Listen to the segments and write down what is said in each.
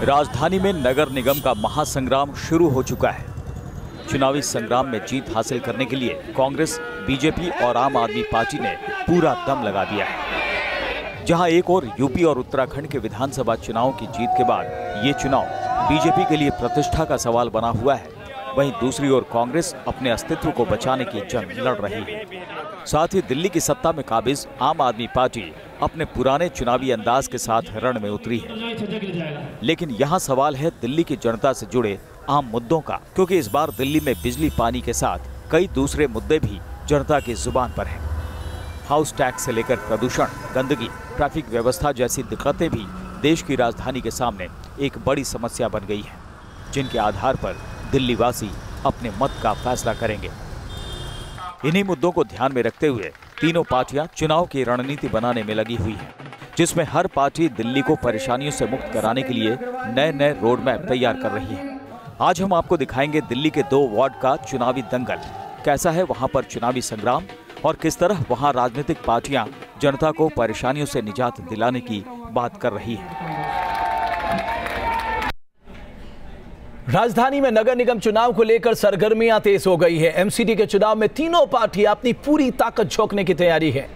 राजधानी में नगर निगम का महासंग्राम शुरू हो चुका है। चुनावी संग्राम में जीत हासिल करने के लिए कांग्रेस, बीजेपी और आम आदमी पार्टी ने पूरा दम लगा दिया है। जहां एक और यूपी और उत्तराखंड के विधानसभा चुनाव की जीत के बाद ये चुनाव बीजेपी के लिए प्रतिष्ठा का सवाल बना हुआ है, वहीं दूसरी ओर कांग्रेस अपने अस्तित्व को बचाने की जंग लड़ रही है। साथ ही दिल्ली की सत्ता में काबिज आम आदमी पार्टी अपने पुराने चुनावी अंदाज के साथ रण में उतरी है। लेकिन यहाँ सवाल है दिल्ली की जनता से जुड़े आम मुद्दों का, क्योंकि इस बार दिल्ली में बिजली पानी के साथ कई दूसरे मुद्दे भी जनता की जुबान पर हैं। हाउस टैक्स से लेकर प्रदूषण, गंदगी, ट्रैफिक व्यवस्था जैसी दिक्कतें भी देश की राजधानी के सामने एक बड़ी समस्या बन गई है, जिनके आधार पर दिल्ली वासी अपने मत का फैसला करेंगे। इन्हीं मुद्दों को ध्यान में रखते हुए तीनों पार्टियां चुनाव की रणनीति बनाने में लगी हुई है, जिसमें हर पार्टी दिल्ली को परेशानियों से मुक्त कराने के लिए नए नए रोड मैप तैयार कर रही है। आज हम आपको दिखाएंगे दिल्ली के 2 वार्ड का चुनावी दंगल कैसा है, वहां पर चुनावी संग्राम और किस तरह वहां राजनीतिक पार्टियां जनता को परेशानियों से निजात दिलाने की बात कर रही है। राजधानी में नगर निगम चुनाव को लेकर सरगर्मियां तेज हो गई है। एमसीडी के चुनाव में तीनों पार्टियां अपनी पूरी ताकत झोंकने की तैयारी है।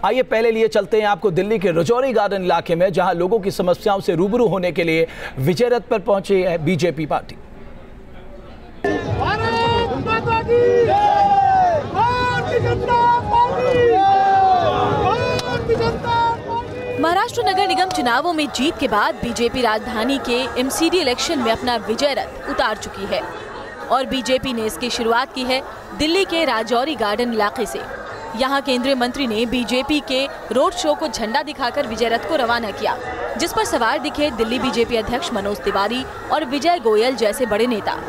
आइए पहले लिए चलते हैं आपको दिल्ली के राजौरी गार्डन इलाके में, जहां लोगों की समस्याओं से रूबरू होने के लिए विजय रथ पर पहुंची है बीजेपी पार्टी। महाराष्ट्र नगर निगम चुनावों में जीत के बाद बीजेपी राजधानी के एमसीडी इलेक्शन में अपना विजय रथ उतार चुकी है और बीजेपी ने इसकी शुरुआत की है दिल्ली के राजौरी गार्डन इलाके से। यहां केंद्रीय मंत्री ने बीजेपी के रोड शो को झंडा दिखाकर विजय रथ को रवाना किया, जिस पर सवार दिखे दिल्ली बीजेपी अध्यक्ष मनोज तिवारी और विजय गोयल जैसे बड़े नेता।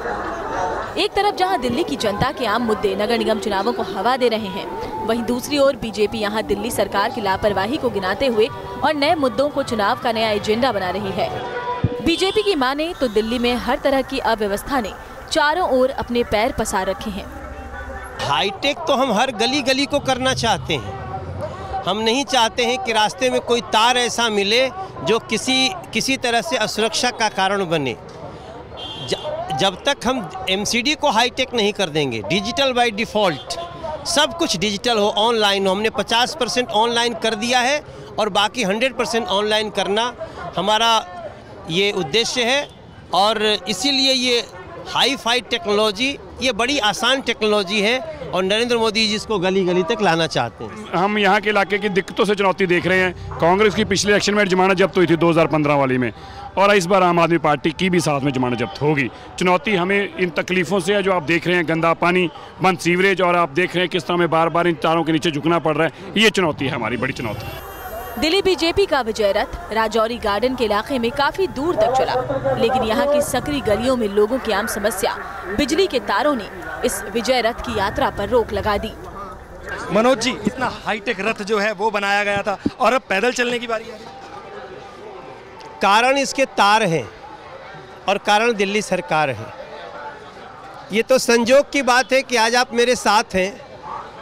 एक तरफ जहां दिल्ली की जनता के आम मुद्दे नगर निगम चुनावों को हवा दे रहे हैं, वहीं दूसरी ओर बीजेपी यहां दिल्ली सरकार की लापरवाही को गिनाते हुए और नए मुद्दों को चुनाव का नया एजेंडा बना रही है। बीजेपी की माने तो दिल्ली में हर तरह की अव्यवस्था ने चारों ओर अपने पैर पसार रखे हैं। हाईटेक तो हम हर गली गली को करना चाहते हैं। हम नहीं चाहते हैं कि रास्ते में कोई तार ऐसा मिले जो किसी तरह से असुरक्षा का कारण बने। जब तक हम एमसीडी को हाईटेक नहीं कर देंगे, डिजिटल बाय डिफ़ॉल्ट सब कुछ डिजिटल हो, ऑनलाइन हो, हमने 50% ऑनलाइन कर दिया है और बाकी 100% ऑनलाइन करना हमारा ये उद्देश्य है। और इसीलिए ये हाई फाई टेक्नोलॉजी ये बड़ी आसान टेक्नोलॉजी है और नरेंद्र मोदी जी इसको गली गली तक लाना चाहते हैं। हम यहाँ के इलाके की दिक्कतों से चुनौती देख रहे हैं। कांग्रेस की पिछले इलेक्शन में जमानत जब्त हुई थी 2015 वाली में, और इस बार आम आदमी पार्टी की भी साथ में जमानत जब्त होगी। चुनौती हमें इन तकलीफ़ों से है जो आप देख रहे हैं, गंदा पानी, बंद सीवरेज, और आप देख रहे हैं किस तरह में बार बार इन तारों के नीचे झुकना पड़ रहा है। ये चुनौती है हमारी, बड़ी चुनौती। दिल्ली बीजेपी का विजय रथ राजौरी गार्डन के इलाके में काफी दूर तक चला, लेकिन यहाँ की सकरी गलियों में लोगों की आम समस्या बिजली के तारों ने इस विजय रथ की यात्रा पर रोक लगा दी। मनोज जी, इतना हाईटेक रथ जो है वो बनाया गया था और अब पैदल चलने की बारी है। कारण इसके तार हैं और कारण दिल्ली सरकार है। ये तो संजोग की बात है कि आज आप मेरे साथ हैं,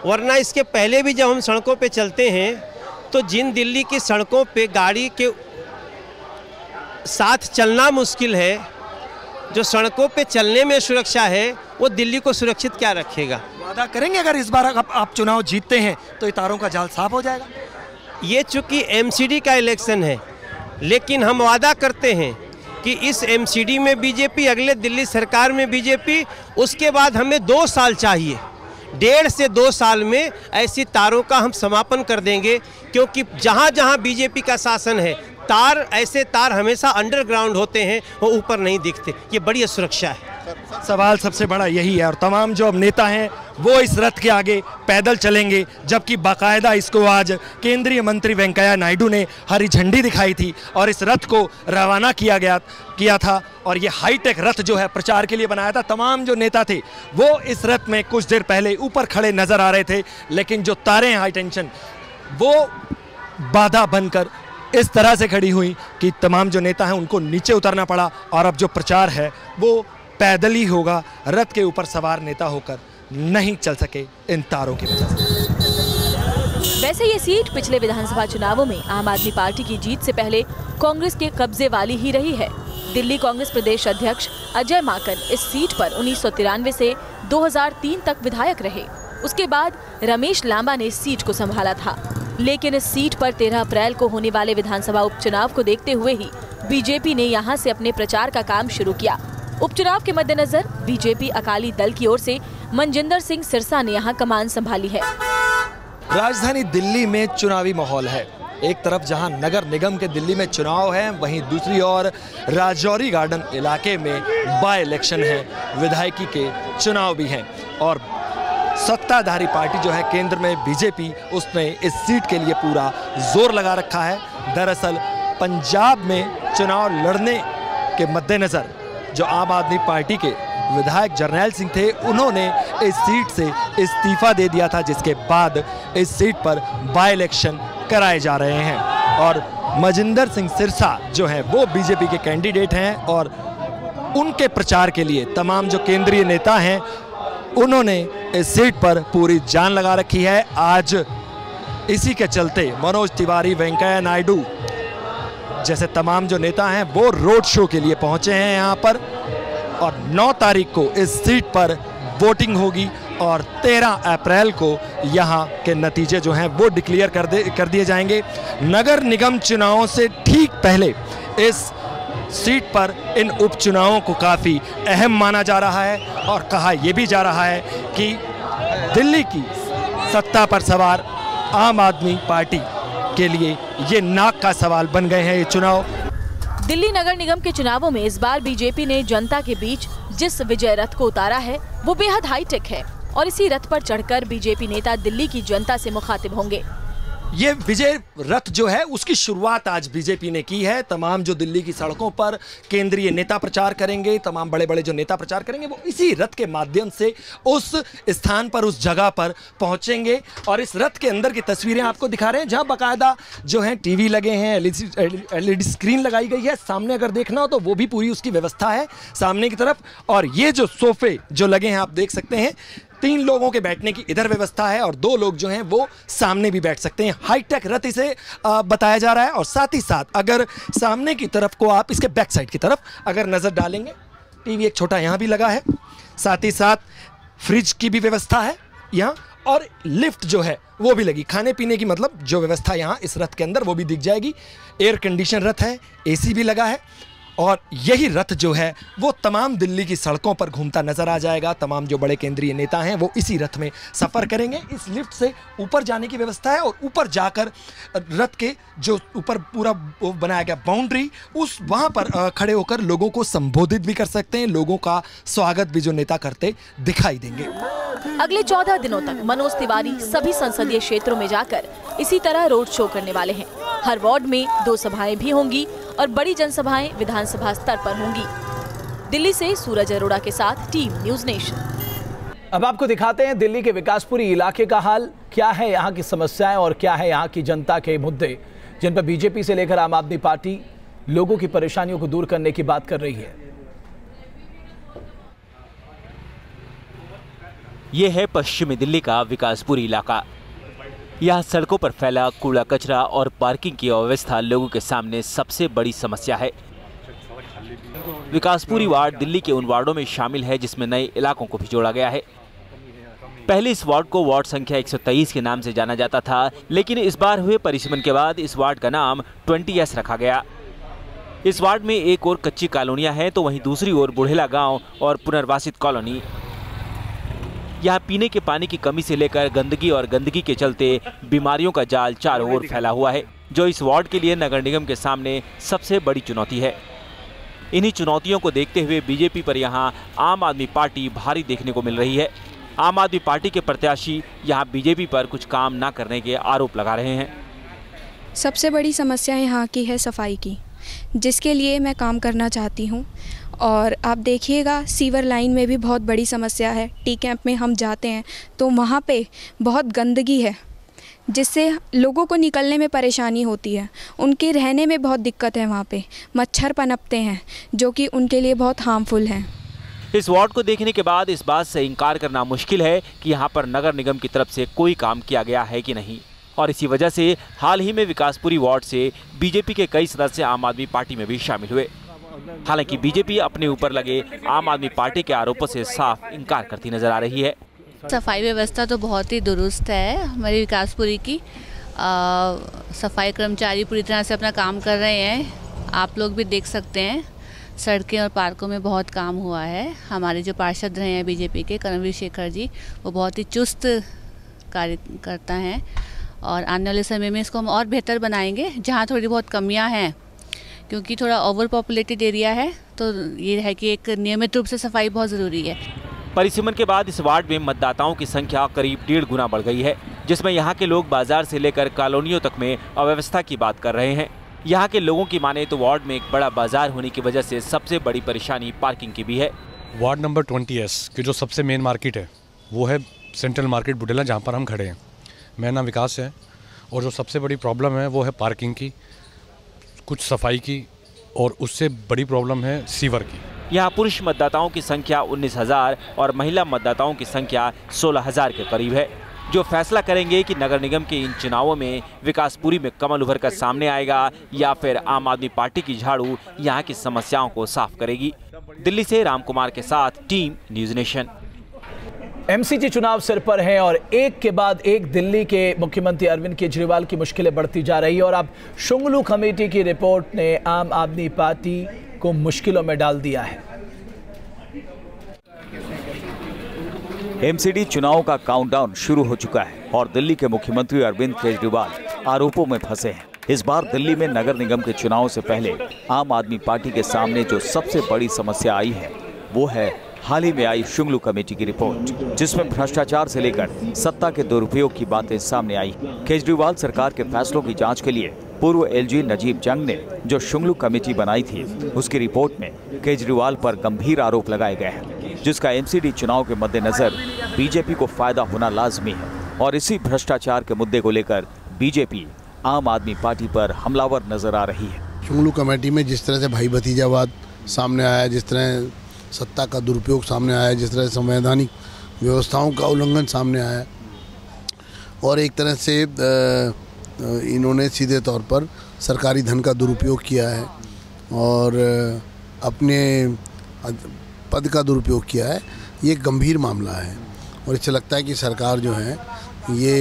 वरना इसके पहले भी जब हम सड़कों पे चलते हैं तो जिन दिल्ली की सड़कों पे गाड़ी के साथ चलना मुश्किल है, जो सड़कों पे चलने में सुरक्षा है, वो दिल्ली को सुरक्षित क्या रखेगा। वादा करेंगे अगर इस बार आप चुनाव जीतते हैं तो ये तारों का जाल साफ हो जाएगा। ये चूँकि एमसीडी का इलेक्शन है, लेकिन हम वादा करते हैं कि इस एमसीडी में बीजेपी, अगले दिल्ली सरकार में बीजेपी, उसके बाद हमें 2 साल चाहिए। 1.5 से 2 साल में ऐसी तारों का हम समापन कर देंगे, क्योंकि जहाँ जहाँ बीजेपी का शासन है ऐसे तार हमेशा अंडरग्राउंड होते हैं, वो ऊपर नहीं दिखते। ये बड़ी असुरक्षा है। सवाल सबसे बड़ा यही है, और तमाम जो अब नेता हैं वो इस रथ के आगे पैदल चलेंगे, जबकि बाकायदा इसको आज केंद्रीय मंत्री वेंकैया नायडू ने हरी झंडी दिखाई थी और इस रथ को रवाना किया था। और ये हाईटेक रथ जो है प्रचार के लिए बनाया था। तमाम जो नेता थे वो इस रथ में कुछ देर पहले ऊपर खड़े नजर आ रहे थे, लेकिन जो तारें हैं हाई टेंशन वो बाधा बनकर इस तरह से खड़ी हुई कि तमाम जो नेता हैं उनको नीचे उतरना पड़ा। और अब जो प्रचार है वो पैदल ही होगा, रथ के ऊपर सवार नेता होकर नहीं चल सके इन तारों की वजह से। वैसे ये सीट पिछले विधानसभा चुनावों में आम आदमी पार्टी की जीत से पहले कांग्रेस के कब्जे वाली ही रही है। दिल्ली कांग्रेस प्रदेश अध्यक्ष अजय माकन इस सीट पर 1993 से 2003 तक विधायक रहे। उसके बाद रमेश लांबा ने इस सीट को संभाला था, लेकिन इस सीट पर 13 अप्रैल को होने वाले विधानसभा उपचुनाव को देखते हुए ही बीजेपी ने यहां से अपने प्रचार का काम शुरू किया। उपचुनाव के मद्देनजर बीजेपी अकाली दल की ओर से मनजिंदर सिंह सिरसा ने यहां कमान संभाली है। राजधानी दिल्ली में चुनावी माहौल है। एक तरफ जहां नगर निगम के दिल्ली में चुनाव है, वहीं दूसरी ओर राजौरी गार्डन इलाके में बाय इलेक्शन है, विधायकी के चुनाव भी हैं और सत्ताधारी पार्टी जो है केंद्र में बीजेपी, उसने इस सीट के लिए पूरा जोर लगा रखा है। दरअसल पंजाब में चुनाव लड़ने के मद्देनजर जो आम आदमी पार्टी के विधायक जरनैल सिंह थे, उन्होंने इस सीट से इस्तीफा दे दिया था, जिसके बाद इस सीट पर बाय इलेक्शन कराए जा रहे हैं और मनजिंदर सिंह सिरसा जो है वो बीजेपी के कैंडिडेट हैं और उनके प्रचार के लिए तमाम जो केंद्रीय नेता हैं उन्होंने इस सीट पर पूरी जान लगा रखी है। आज इसी के चलते मनोज तिवारी, वेंकैया नायडू जैसे तमाम जो नेता हैं वो रोड शो के लिए पहुंचे हैं यहाँ पर और 9 तारीख को इस सीट पर वोटिंग होगी और 13 अप्रैल को यहाँ के नतीजे जो हैं वो डिक्लेयर कर दिए जाएंगे। नगर निगम चुनावों से ठीक पहले इस सीट पर इन उपचुनावों को काफ़ी अहम माना जा रहा है और कहा यह भी जा रहा है कि दिल्ली की सत्ता पर सवार आम आदमी पार्टी के लिए ये नाक का सवाल बन गए हैं ये चुनाव। दिल्ली नगर निगम के चुनावों में इस बार बीजेपी ने जनता के बीच जिस विजय रथ को उतारा है वो बेहद हाईटेक है और इसी रथ पर चढ़कर बीजेपी नेता दिल्ली की जनता से मुखातिब होंगे। ये विजय रथ जो है उसकी शुरुआत आज बीजेपी ने की है। तमाम जो दिल्ली की सड़कों पर केंद्रीय नेता प्रचार करेंगे, तमाम बड़े बड़े जो नेता प्रचार करेंगे वो इसी रथ के माध्यम से उस स्थान पर, उस जगह पर पहुंचेंगे और इस रथ के अंदर की तस्वीरें आपको दिखा रहे हैं जहां बाकायदा जो है टीवी लगे हैं, एलईडी स्क्रीन लगाई गई है। सामने अगर देखना हो तो वो भी पूरी उसकी व्यवस्था है सामने की तरफ और ये जो सोफे जो लगे हैं आप देख सकते हैं, 3 लोगों के बैठने की इधर व्यवस्था है और 2 लोग जो हैं वो सामने भी बैठ सकते हैं। हाईटेक रथ इसे बताया जा रहा है और साथ ही साथ अगर सामने की तरफ को आप इसके बैक साइड की तरफ अगर नज़र डालेंगे, टीवी एक छोटा यहाँ भी लगा है, साथ ही साथ फ्रिज की भी व्यवस्था है यहाँ और लिफ्ट जो है वो भी लगी। खाने पीने की मतलब जो व्यवस्था यहाँ इस रथ के अंदर वो भी दिख जाएगी। एयर कंडीशन रथ है, AC भी लगा है और यही रथ जो है वो तमाम दिल्ली की सड़कों पर घूमता नजर आ जाएगा। तमाम जो बड़े केंद्रीय नेता हैं वो इसी रथ में सफ़र करेंगे। इस लिफ्ट से ऊपर जाने की व्यवस्था है और ऊपर जाकर रथ के जो ऊपर पूरा बनाया गया बाउंड्री, उस वहाँ पर खड़े होकर लोगों को संबोधित भी कर सकते हैं। लोगों का स्वागत भी जो नेता करते दिखाई देंगे। अगले 14 दिनों तक मनोज तिवारी सभी संसदीय क्षेत्रों में जाकर इसी तरह रोड शो करने वाले हैं। हर वार्ड में 2 सभाएं भी होंगी और बड़ी जनसभाएं विधानसभा स्तर पर होंगी। दिल्ली से सूरज अरोड़ा के साथ टीम न्यूज़ नेशन। अब आपको दिखाते हैं दिल्ली के विकासपुरी इलाके का हाल। क्या है यहाँ की समस्याएं और क्या है यहाँ की जनता के मुद्दे जिन पर बीजेपी से लेकर आम आदमी पार्टी लोगों की परेशानियों को दूर करने की बात कर रही है। ये है पश्चिमी दिल्ली का विकासपुरी इलाका। यहाँ सड़कों पर फैला कूड़ा कचरा और पार्किंग की अव्यवस्था लोगों के सामने सबसे बड़ी समस्या है। विकासपुरी वार्ड दिल्ली के उन वार्डों में शामिल है जिसमें नए इलाकों को भी जोड़ा गया है। पहले इस वार्ड को वार्ड संख्या 123 के नाम से जाना जाता था, लेकिन इस बार हुए परिसीमन के बाद इस वार्ड का नाम 20S रखा गया। इस वार्ड में एक और कच्ची कॉलोनियां हैं तो वहीं दूसरी ओर बुढ़ेला गांव और पुनर्वासित कॉलोनी। यहाँ पीने के पानी की कमी से लेकर गंदगी के चलते बीमारियों का जाल चारों ओर फैला हुआ है, जो इस वार्ड के लिए नगर निगम के सामने सबसे बड़ी चुनौती है। इन्हीं चुनौतियों को देखते हुए बीजेपी पर यहाँ आम आदमी पार्टी भारी देखने को मिल रही है। आम आदमी पार्टी के प्रत्याशी यहाँ बीजेपी पर कुछ काम न करने के आरोप लगा रहे हैं। सबसे बड़ी समस्या यहाँ की है सफाई की, जिसके लिए मैं काम करना चाहती हूँ। और आप देखिएगा सीवर लाइन में भी बहुत बड़ी समस्या है। टी कैंप में हम जाते हैं तो वहाँ पे बहुत गंदगी है, जिससे लोगों को निकलने में परेशानी होती है। उनके रहने में बहुत दिक्कत है, वहाँ पे मच्छर पनपते हैं जो कि उनके लिए बहुत हार्मफुल हैं। इस वार्ड को देखने के बाद इस बात से इनकार करना मुश्किल है कि यहाँ पर नगर निगम की तरफ से कोई काम किया गया है कि नहीं, और इसी वजह से हाल ही में विकासपुरी वार्ड से बीजेपी के कई सदस्य आम आदमी पार्टी में भी शामिल हुए। हालांकि बीजेपी अपने ऊपर लगे आम आदमी पार्टी के आरोपों से साफ इनकार करती नजर आ रही है। सफाई व्यवस्था तो बहुत ही दुरुस्त है हमारी विकासपुरी की। सफाई कर्मचारी पूरी तरह से अपना काम कर रहे हैं। आप लोग भी देख सकते हैं सड़कें और पार्कों में बहुत काम हुआ है। हमारे जो पार्षद रहे हैं बीजेपी के कर्मवीर शेखर जी, वो बहुत ही चुस्त कार्यकर्ता हैं और आने वाले समय में इसको हम और बेहतर बनाएंगे। जहाँ थोड़ी बहुत कमियाँ हैं, क्योंकि थोड़ा ओवर पॉपुलेटेड एरिया है, तो ये है कि एक नियमित रूप से सफाई बहुत ज़रूरी है। परिसीमन के बाद इस वार्ड में मतदाताओं की संख्या करीब 1.5 गुना बढ़ गई है, जिसमें यहाँ के लोग बाजार से लेकर कॉलोनियों तक में अव्यवस्था की बात कर रहे हैं। यहाँ के लोगों की माने तो वार्ड में एक बड़ा बाजार होने की वजह से सबसे बड़ी परेशानी पार्किंग की भी है। वार्ड नंबर 20S की जो सबसे मेन मार्केट है वो है सेंट्रल मार्केट बुटेला, जहाँ पर हम खड़े हैं। मेरा नाम विकास है और जो सबसे बड़ी प्रॉब्लम है वो है पार्किंग की, कुछ सफाई की और उससे बड़ी प्रॉब्लम है सीवर की। यहाँ पुरुष मतदाताओं की संख्या 19,000 और महिला मतदाताओं की संख्या 16,000 के करीब है, जो फैसला करेंगे कि नगर निगम के इन चुनावों में विकासपुरी में कमल उभर कर सामने आएगा या फिर आम आदमी पार्टी की झाड़ू यहाँ की समस्याओं को साफ करेगी। दिल्ली से राम कुमार के साथ टीम न्यूज़ नेशन। एमसीडी चुनाव सिर पर हैं और एक के बाद एक दिल्ली के मुख्यमंत्री अरविंद केजरीवाल की मुश्किलें बढ़ती जा रही है और अब शुंगलू कमेटी की रिपोर्ट ने आम आदमी पार्टी को मुश्किलों में डाल दिया है। एमसीडी चुनाव का काउंटडाउन शुरू हो चुका है और दिल्ली के मुख्यमंत्री अरविंद केजरीवाल आरोपों में फंसे हैं। इस बार दिल्ली में नगर निगम के चुनाव से पहले आम आदमी पार्टी के सामने जो सबसे बड़ी समस्या आई है वो है हाल ही में आई शुंगलू कमेटी की रिपोर्ट, जिसमें भ्रष्टाचार से लेकर सत्ता के दुरुपयोग की बातें सामने आई। केजरीवाल सरकार के फैसलों की जांच के लिए पूर्व एलजी नजीब जंग ने जो शुंगलू कमेटी बनाई थी, उसकी रिपोर्ट में केजरीवाल पर गंभीर आरोप लगाए गए हैं, जिसका एमसीडी चुनाव के मद्देनजर बीजेपी को फायदा होना लाजमी है। और इसी भ्रष्टाचार के मुद्दे को लेकर बीजेपी आम आदमी पार्टी पर हमलावर नजर आ रही है। शुंगलू कमेटी में जिस तरह से भाई भतीजावाद सामने आया, जिस तरह सत्ता का दुरुपयोग सामने आया, जिस तरह संवैधानिक व्यवस्थाओं का उल्लंघन सामने आया और एक तरह से इन्होंने सीधे तौर पर सरकारी धन का दुरुपयोग किया है और अपने पद का दुरुपयोग किया है, ये गंभीर मामला है और इससे लगता है कि सरकार जो है ये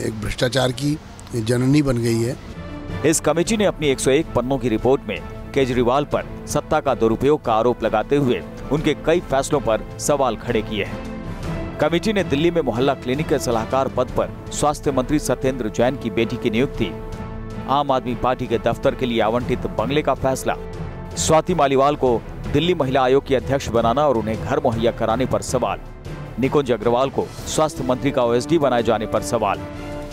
एक भ्रष्टाचार की जननी बन गई है। इस कमेटी ने अपनी 101 पन्नों की रिपोर्ट में केजरीवाल पर सत्ता का दुरुपयोग का आरोप लगाते हुए उनके कई फैसलों पर सवाल खड़े किए हैं। कमेटी ने दिल्ली में मोहल्ला क्लिनिक के सलाहकार पद पर स्वास्थ्य मंत्री सत्येंद्र जैन की बेटी की नियुक्ति, आम आदमी पार्टी के दफ्तर के लिए आवंटित बंगले का फैसला, स्वाति मालीवाल को दिल्ली महिला आयोग की अध्यक्ष बनाना और उन्हें घर मुहैया कराने पर सवाल, निकुंज अग्रवाल को स्वास्थ्य मंत्री का ओएसडी बनाए जाने पर सवाल,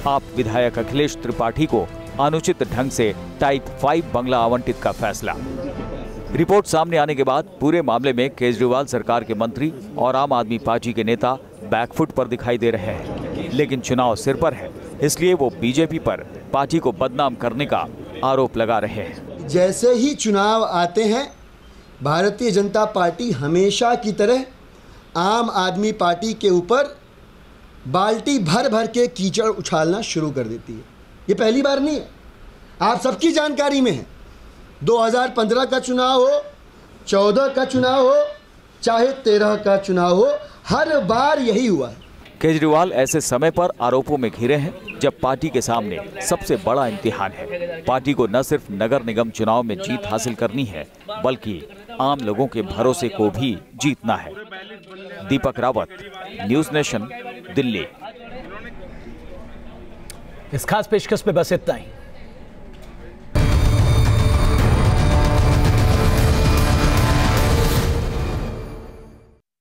आप विधायक अखिलेश त्रिपाठी को अनुचित ढंग से टाइप 5 बंगला आवंटित का फैसला। रिपोर्ट सामने आने के बाद पूरे मामले में केजरीवाल सरकार के मंत्री और आम आदमी पार्टी के नेता बैकफुट पर दिखाई दे रहे हैं, लेकिन चुनाव सिर पर है, इसलिए वो बीजेपी पर पार्टी को बदनाम करने का आरोप लगा रहे हैं। जैसे ही चुनाव आते हैं, भारतीय जनता पार्टी हमेशा की तरह आम आदमी पार्टी के ऊपर बाल्टी भर भर के कीचड़ उछालना शुरू कर देती है। ये पहली बार नहीं है, आप सबकी जानकारी में है। 2015 का चुनाव हो, 14 का चुनाव हो, चाहे 13 का चुनाव हो, हर बार यही हुआ है। केजरीवाल ऐसे समय पर आरोपों में घिरे हैं जब पार्टी के सामने सबसे बड़ा इम्तिहान है। पार्टी को न सिर्फ नगर निगम चुनाव में जीत हासिल करनी है, बल्कि आम लोगों के भरोसे को भी जीतना है। Deepak Rawat, news nation, Delhi. इस खास पेशकश में बस इतना ही।